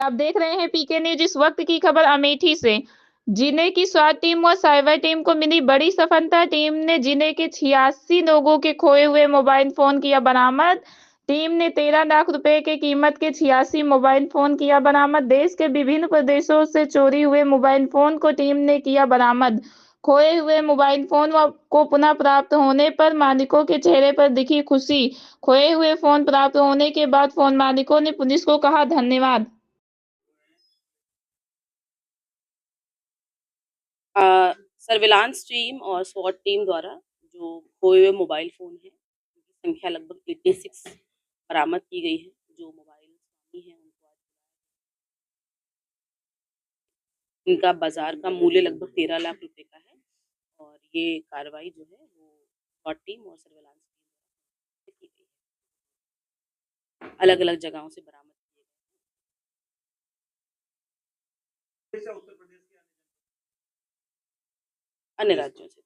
आप देख रहे हैं पीके न्यूज। इस वक्त की खबर अमेठी से। जिले की स्वात टीम और साइबर टीम को मिली बड़ी सफलता। टीम ने जिले के 86 लोगों के खोए हुए मोबाइल फोन किया बरामद। टीम ने 13 लाख रुपए के कीमत के 86 मोबाइल फोन किया बरामद। देश के विभिन्न प्रदेशों से चोरी हुए मोबाइल फोन को टीम ने किया बरामद। खोए हुए मोबाइल फोन को पुनः प्राप्त होने पर मालिकों के चेहरे पर दिखी खुशी। खोए हुए फोन प्राप्त होने के बाद फोन मालिकों ने पुलिस को कहा धन्यवाद। सर्विलांस टीम और स्वॉट टीम द्वारा जो खोए हुए मोबाइल फ़ोन हैं, उनकी संख्या लगभग 86 बरामद की गई है। जो मोबाइल स्वामी हैं उनको आज इनका बाज़ार का मूल्य लगभग 13 लाख रुपए का है और ये कार्रवाई जो है वो स्वॉट टीम और सर्विलांस टीम द्वारा की गई है। अलग-अलग जगहों से बरामद किए गए। अन्य राज्यों से।